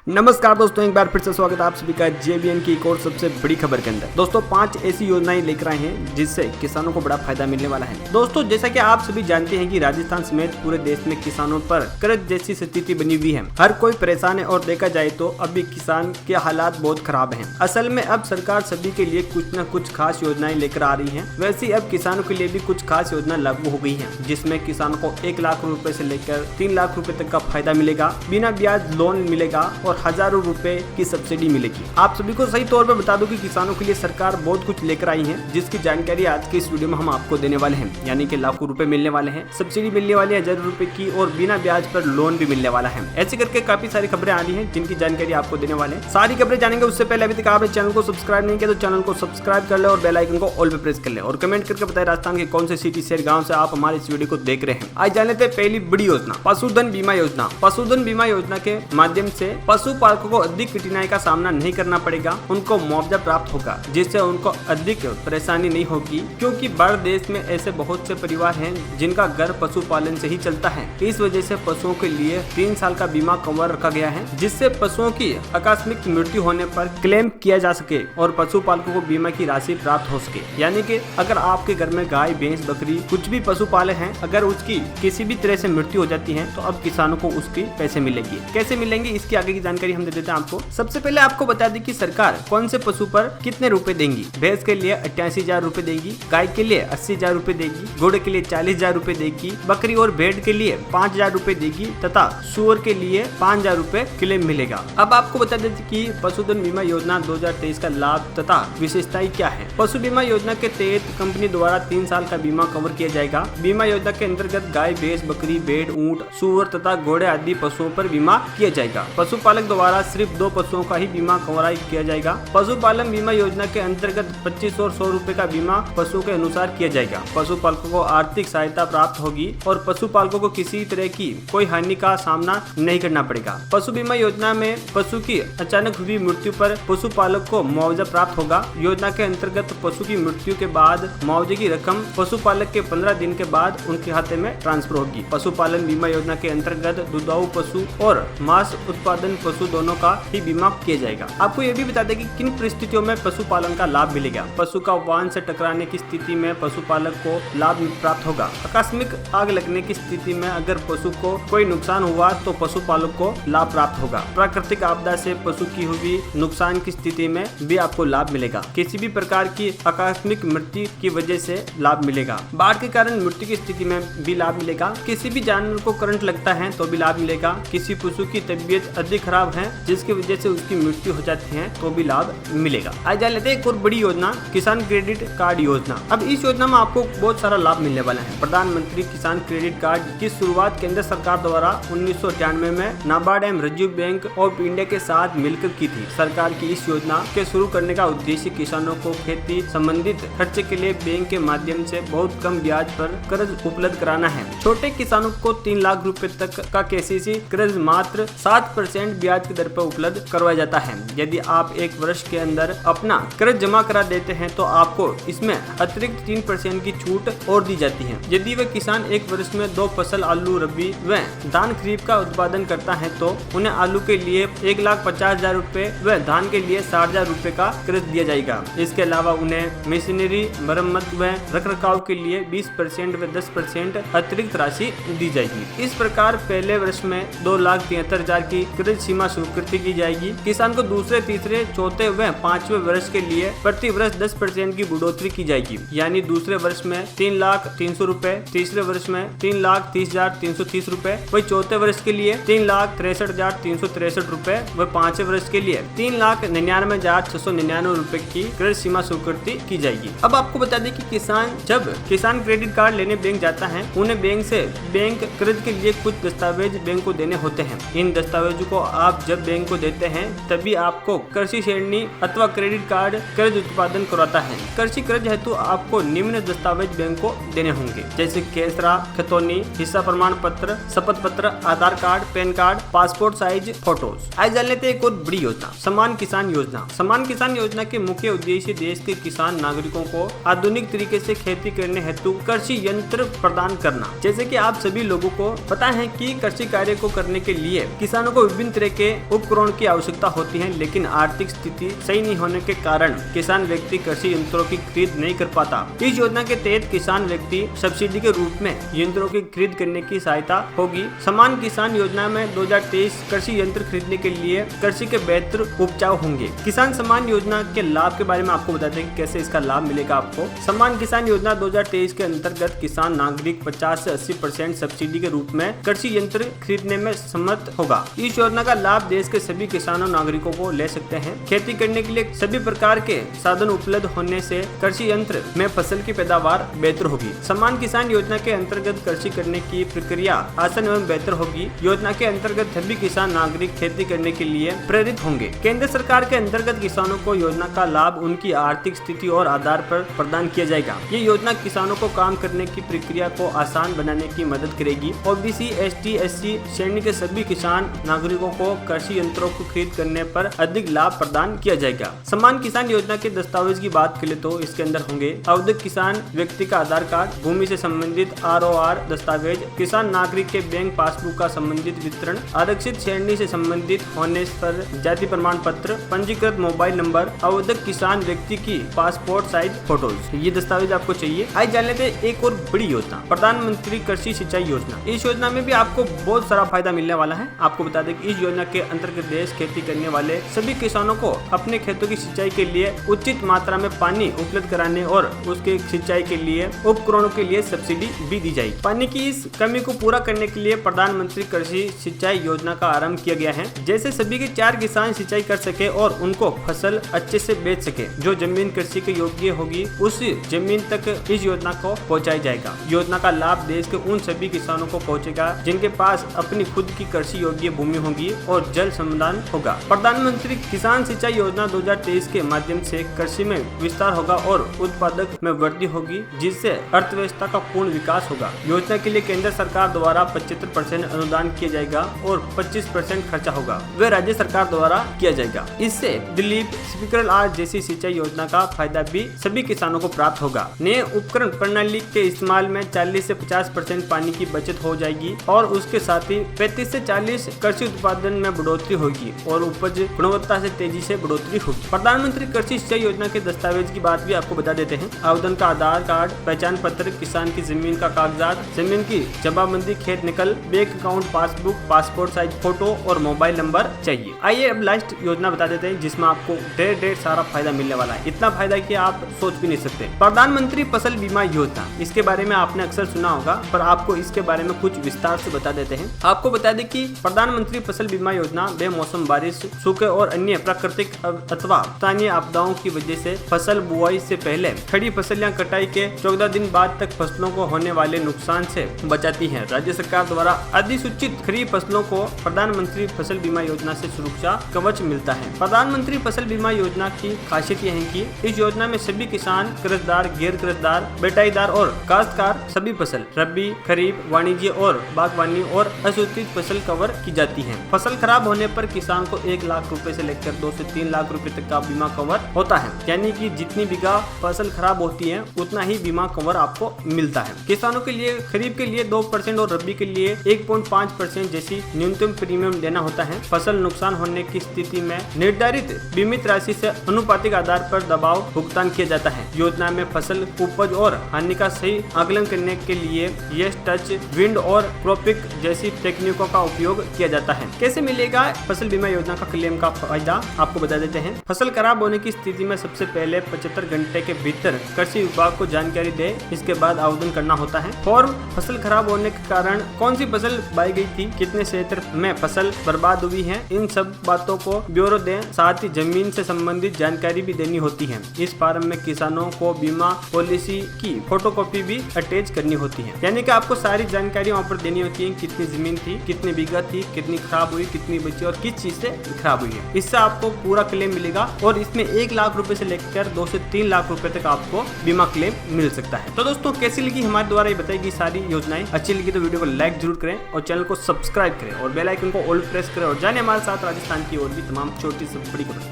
नमस्कार दोस्तों, एक बार फिर से स्वागत है आप सभी का जेबीएन की एक और सबसे बड़ी खबर के अंदर। दोस्तों 5 ऐसी योजनाएं लेकर आए हैं जिससे किसानों को बड़ा फायदा मिलने वाला है। दोस्तों जैसा कि आप सभी जानते हैं कि राजस्थान समेत पूरे देश में किसानों पर कर्ज जैसी स्थिति बनी हुई है। हर कोई परेशान है और देखा जाए तो अभी किसान के हालात बहुत खराब हैं। असल में अब सरकार सभी के लिए कुछ न कुछ खास योजनाएं लेकर आ रही है। वैसे अब किसानों के लिए भी कुछ खास योजना लागू हो गई है, जिसमें किसानों को 1 लाख रुपए से लेकर 3 लाख रुपए तक का फायदा मिलेगा, बिना ब्याज लोन मिलेगा और हजारों रुपए की सब्सिडी मिलेगी। आप सभी को सही तौर पे बता दूं कि किसानों के लिए सरकार बहुत कुछ लेकर आई है, जिसकी जानकारी आज के इस वीडियो में हम आपको देने वाले हैं। यानी कि लाखों रुपए मिलने वाले हैं, सब्सिडी मिलने वाली है हजारों रुपए की और बिना ब्याज पर लोन भी मिलने वाला है। ऐसे करके काफी सारी खबरें आ रही है जिनकी जानकारी आपको देने वाले हैं। सारी खबरें जानेंगे उससे पहले अभी तक आपने चैनल को सब्सक्राइब नहीं किया तो चैनल को सब्सक्राइब कर ले और बेल आइकन को ऑल पे प्रेस कर ले और कमेंट करके बताएं राजस्थान के कौन से सिटी शहर गाँव से आप हमारे इस वीडियो को देख रहे हैं। आज जान लेते हैं पहली बड़ी योजना, पशुधन बीमा योजना। पशुधन बीमा योजना के माध्यम से पशुपालकों को अधिक कठिनाई का सामना नहीं करना पड़ेगा, उनको मुआवजा प्राप्त होगा, जिससे उनको अधिक परेशानी नहीं होगी। क्योंकि भारत देश में ऐसे बहुत से परिवार हैं जिनका घर पशुपालन से ही चलता है। इस वजह से पशुओं के लिए 3 साल का बीमा कवर रखा गया है, जिससे पशुओं की आकस्मिक मृत्यु होने पर क्लेम किया जा सके और पशुपालकों को बीमा की राशि प्राप्त हो सके। यानी कि अगर आपके घर में गाय, भैंस, बकरी कुछ भी पशुपाले हैं, अगर उसकी किसी भी तरह से मृत्यु हो जाती है तो अब किसानों को उसकी पैसे मिलेगी। कैसे मिलेंगे इसकी आगे की जानकारी हम दे देते हैं आपको। सबसे पहले आपको बता दें कि सरकार कौन से पशु पर कितने रुपए देंगी। भैंस के लिए 88,000 रुपए देगी, गाय के लिए 80,000 रुपए देगी, घोड़े के लिए 40,000 रुपए देगी, बकरी और भेड़ के लिए 5,000 रुपए देगी तथा सुअर के लिए 5,000 रुपए क्लेम मिलेगा। अब आपको बता दें कि पशुधन बीमा योजना 2023 का लाभ तथा विशेषताएं क्या है। पशु बीमा योजना के तहत कंपनी द्वारा 3 साल का बीमा कवर किया जाएगा। बीमा योजना के अंतर्गत गाय, भैंस, बकरी, भेड़, ऊंट, सुअर तथा घोड़े आदि पशुओं पर बीमा किया जाएगा। पशुपालक द्वारा सिर्फ 2 पशुओं का ही बीमा कवराई किया जाएगा। पशुपालन बीमा योजना के अंतर्गत 25 और 100 रुपए का बीमा पशुओं के अनुसार किया जाएगा। पशुपालकों को आर्थिक सहायता प्राप्त होगी और पशुपालकों को किसी तरह की कोई हानि का सामना नहीं करना पड़ेगा। पशु बीमा योजना में पशु की अचानक हुई मृत्यु पर पशुपालक को मुआवजा प्राप्त होगा। योजना के अंतर्गत पशु की मृत्यु के बाद मुआवजे की रकम पशुपालक के 15 दिन के बाद उनके खाते में ट्रांसफर होगी। पशुपालन बीमा योजना के अंतर्गत दुधारू पशु और मांस उत्पादन पशु दोनों का ही बीमा किया जाएगा। आपको ये भी बता दें कि किन परिस्थितियों में पशुपालन का लाभ मिलेगा। पशु का वाहन से टकराने की स्थिति में पशुपालक को लाभ प्राप्त होगा। आकस्मिक आग लगने की स्थिति में अगर पशु को कोई नुकसान हुआ तो पशुपालक को लाभ प्राप्त होगा। प्राकृतिक आपदा से पशु की हुई नुकसान की स्थिति में भी आपको लाभ मिलेगा। किसी भी प्रकार की आकस्मिक मृत्यु की वजह से लाभ मिलेगा। बाढ़ के कारण मृत्यु की स्थिति में भी लाभ मिलेगा। किसी भी जानवर को करंट लगता है तो भी लाभ मिलेगा। किसी पशु की तबीयत अधिक खराब है जिसकी वजह से उसकी मृत्यु हो जाती है तो भी लाभ मिलेगा। आज जान लेते हैं एक और बड़ी योजना, किसान क्रेडिट कार्ड योजना। अब इस योजना में आपको बहुत सारा लाभ मिलने वाला है। प्रधानमंत्री किसान क्रेडिट कार्ड की शुरुआत केंद्र सरकार द्वारा 1998 में नाबार्ड एवं रिजर्व बैंक ऑफ इंडिया के साथ मिलकर की थी। सरकार की इस योजना के शुरू करने का उद्देश्य किसानों को खेती संबंधित खर्चे के लिए बैंक के माध्यम से बहुत कम ब्याज पर कर्ज उपलब्ध कराना है। छोटे किसानों को 3 लाख रुपए तक का केसीसी कर्ज मात्र 7% ब्याज की दर पर उपलब्ध करवाया जाता है। यदि आप 1 वर्ष के अंदर अपना कर्ज जमा करा देते हैं तो आपको इसमें अतिरिक्त 3% की छूट और दी जाती है। यदि वह किसान 1 वर्ष में 2 फसल आलू, रबी व धान खरीफ का उत्पादन करता है तो उन्हें आलू के लिए 1,50,000 रुपए व धान के लिए 60,000 रुपए का कर्ज दिया जाएगा। इसके अलावा उन्हें मशीनरी, मरम्मत व रखरखाव के लिए 20% व 10% अतिरिक्त राशि दी जाएगी। इस प्रकार पहले वर्ष में 2,73,000 की कर्ज सीमा स्वीकृति की जाएगी। किसान को दूसरे, तीसरे, चौथे व 5वें वर्ष के लिए प्रति वर्ष 10% की बढ़ोतरी की जाएगी। यानी दूसरे वर्ष में 3,03,000 रुपए, तीसरे वर्ष में 3,30,330 रुपए, वही चौथे वर्ष के लिए 3,63,363 रुपए व 5वें वर्ष के लिए 3,99,699 रुपए की कर्ज सीमा स्वीकृति की जाएगी। अब आपको बता दें कि किसान जब किसान क्रेडिट कार्ड लेने बैंक जाता है, उन्हें बैंक कर्ज के लिए कुछ दस्तावेज बैंक को देने होते हैं। इन दस्तावेजों को आप जब बैंक को देते हैं तभी आपको कृषि श्रेणी अथवा क्रेडिट कार्ड कर्ज उत्पादन कराता है। कृषि कर्ज हेतु आपको निम्न दस्तावेज बैंक को देने होंगे, जैसे खेसरा, खतौनी, हिस्सा प्रमाण पत्र, शपथ पत्र, Aadhaar card, PAN card, passport size photos. आज जान लेते हैं एक और बड़ी योजना, सम्मान किसान योजना। सम्मान किसान योजना के मुख्य उद्देश्य देश के किसान नागरिकों को आधुनिक तरीके से खेती करने हेतु कृषि यंत्र प्रदान करना। जैसे कि आप सभी लोगों को पता है कि कृषि कार्य को करने के लिए किसानों को विभिन्न तरह के उपकरण की आवश्यकता होती है, लेकिन आर्थिक स्थिति सही नहीं होने के कारण किसान व्यक्ति कृषि यंत्रों की खरीद नहीं कर पाता। इस योजना के तहत किसान व्यक्ति सब्सिडी के रूप में यंत्रों की खरीद करने की सहायता होगी। समान किसान योजना में 2023 कृषि यंत्र खरीदने के लिए कृषि के बेहतर उपजाऊ होंगे। किसान सम्मान योजना के लाभ के बारे में आपको बताते हैं कैसे इसका लाभ मिलेगा आपको। सम्मान किसान योजना 2023 के अंतर्गत किसान नागरिक 50 से 80% सब्सिडी के रूप में कृषि यंत्र खरीदने में समर्थ होगा। इस योजना का लाभ देश के सभी किसानों नागरिकों को ले सकते हैं। खेती करने के लिए सभी प्रकार के साधन उपलब्ध होने से कृषि यंत्र में फसल की पैदावार बेहतर होगी। सम्मान किसान योजना के अंतर्गत कृषि करने की प्रक्रिया आसान एवं बेहतर होगी। योजना के अंतर्गत सभी किसान नागरिक खेती करने के लिए प्रेरित होंगे। केंद्र सरकार के अंतर्गत किसानों को योजना का लाभ उनकी आर्थिक स्थिति और आधार पर प्रदान किया जाएगा। ये योजना किसानों को काम करने की प्रक्रिया को आसान बनाने की मदद करेगी। ओबीसी, एसटी, एससी श्रेणी के सभी किसान नागरिकों को कृषि यंत्रों को खरीद करने पर अधिक लाभ प्रदान किया जाएगा। सम्मान किसान योजना के दस्तावेज की बात करें तो इसके अंदर होंगे अवैध किसान व्यक्ति का आधार कार्ड, भूमि से संबंधित ROR दस्तावेज, किसान नागरिक के बैंक पासबुक का संबंधित वितरण, आरक्षित श्रेणी से संबंधित होने पर जाति प्रमाण पत्र, पंजीकृत मोबाइल नंबर, अवैध किसान व्यक्ति की पासपोर्ट साइज फोटोज, ये दस्तावेज आपको चाहिए। आज जान लेते हैं एक और बड़ी योजना, प्रधानमंत्री कृषि सिंचाई योजना। इस योजना में भी आपको बहुत सारा फायदा मिलने वाला है। आपको बता दें कि इस योजना के अंतर्गत देश खेती करने वाले सभी किसानों को अपने खेतों की सिंचाई के लिए उचित मात्रा में पानी उपलब्ध कराने और उसके सिंचाई के लिए उपकरणों के लिए सब्सिडी भी दी जाएगी। पानी की इस कमी को पूरा करने के लिए प्रधानमंत्री कृषि सिंचाई योजना का आरंभ किया गया है, जैसे सभी के 4 किसान सिंचाई कर सके और उनको फसल अच्छे से बेच सके। जो जमीन कृषि के योग्य होगी उस जमीन तक इस योजना को पहुंचाया जाएगा। योजना का लाभ देश के उन सभी किसानों को पहुंचेगा जिनके पास अपनी खुद की कृषि योग्य भूमि होगी और जल संसाधन होगा। प्रधानमंत्री किसान सिंचाई योजना 2023 के माध्यम से कृषि में विस्तार होगा और उत्पादक में वृद्धि होगी, जिससे अर्थव्यवस्था का पूर्ण विकास होगा। योजना के लिए केंद्र सरकार द्वारा 75% अनुदान किया जाएगा और 25% खर्चा होगा वह राज्य सरकार द्वारा किया जाएगा। इससे दिलीप स्प्रिंकलर जैसी सिंचाई योजना का फायदा भी सभी किसानों को प्राप्त होगा। नए उपकरण प्रणाली के इस्तेमाल में 40 से 50% पानी की बचत हो जाएगी और उसके साथ ही 35 से 40 कृषि उत्पादन में बढ़ोतरी होगी और उपज गुणवत्ता से तेजी से बढ़ोतरी होगी। प्रधानमंत्री कृषि सिंचाई योजना के दस्तावेज की बात भी आपको बता देते हैं। आवेदन का आधार कार्ड, पहचान पत्र, किसान की जमीन का कागजात, जमीन की जमाबंदी, खेत निकल, bank account passbook, passport size photo और मोबाइल नंबर चाहिए। आइए अब लास्ट योजना बता देते हैं जिसमें आपको ढेर सारा फायदा मिलने वाला है। इतना फायदा कि आप सोच भी नहीं सकते। प्रधानमंत्री फसल बीमा योजना, इसके बारे में आपने अक्सर सुना होगा, पर आपको इसके बारे में कुछ विस्तार से बता देते हैं। आपको बता दें कि प्रधानमंत्री फसल बीमा योजना बेमौसम बारिश, सूखे और अन्य प्राकृतिक अथवा स्थानीय आपदाओं की वजह से फसल बुआई से पहले खड़ी फसल या कटाई के 14 दिन बाद तक फसलों को होने वाले नुकसान से बचाती है। राज्य सरकार द्वारा अधिसूचित खरीफ फसलों को प्रधानमंत्री फसल बीमा योजना से सुरक्षा कवच मिलता है। प्रधानमंत्री फसल बीमा योजना की खासियत यह है कि इस योजना में सभी किसान, कर्जदार, गैर कर्जदार, बटाईदार और काश्तकार सभी फसल रबी, खरीफ, वाणिज्य और बागवानी और असुरक्षित फसल कवर की जाती है। फसल खराब होने पर किसान को 1 लाख रुपए से लेकर 2 से 3 लाख रुपए तक का बीमा कवर होता है, यानी कि जितनी बीघा फसल खराब होती है उतना ही बीमा कवर आपको मिलता है। किसानों के लिए खरीफ के लिए 2% और रबी के लिए 1.5% जैसी न्यूनतम प्रीमियम देना होता है। फसल नुकसान होने की स्थिति में निर्धारित बीमित राशि से अनुपातिक आधार पर दबाव भुगतान किया जाता है। योजना में फसल उपज और हानि का सही आकलन करने के लिए येस्ट, टच, विंड और क्रॉपिंग जैसी तकनीकों का उपयोग किया जाता है। कैसे मिलेगा फसल बीमा योजना का क्लेम का फायदा, आपको बता देते हैं। फसल खराब होने की स्थिति में सबसे पहले 75 घंटे के भीतर कृषि विभाग को जानकारी दे, इसके बाद आवेदन करना होता है। फॉर्म फसल खराब होने के कारण कौन सी फसल बाई गई थी, कितने क्षेत्र में फसल बर्बाद हुई है, इन सब बातों को ब्यौरा दें। साथ ही जमीन से संबंधित जानकारी भी देनी होती है। इस फॉर्म में किसानों को बीमा पॉलिसी की फोटोकॉपी भी अटैच करनी होती है, यानी कि आपको सारी जानकारी वहाँ पर देनी होती है। कितनी जमीन थी, कितनी बीघा थी, कितनी खराब हुई, कितनी बची और किस चीज से खराब हुई है। इससे आपको पूरा क्लेम मिलेगा और इसमें 1 लाख रुपए से लेकर 2 से 3 लाख रुपए तक आपको बीमा क्लेम मिल सकता है। तो दोस्तों कैसी लगी हमारे द्वारा ये बताई गई सारी योजनाएं? अच्छी लगी तो वीडियो को लाइक जरूर करें और चैनल को सब्सक्राइब करें और बेल आइकन को ऑल प्रेस करें और जाने हमारे साथ राजस्थान की और भी तमाम छोटी से बड़ी खबर।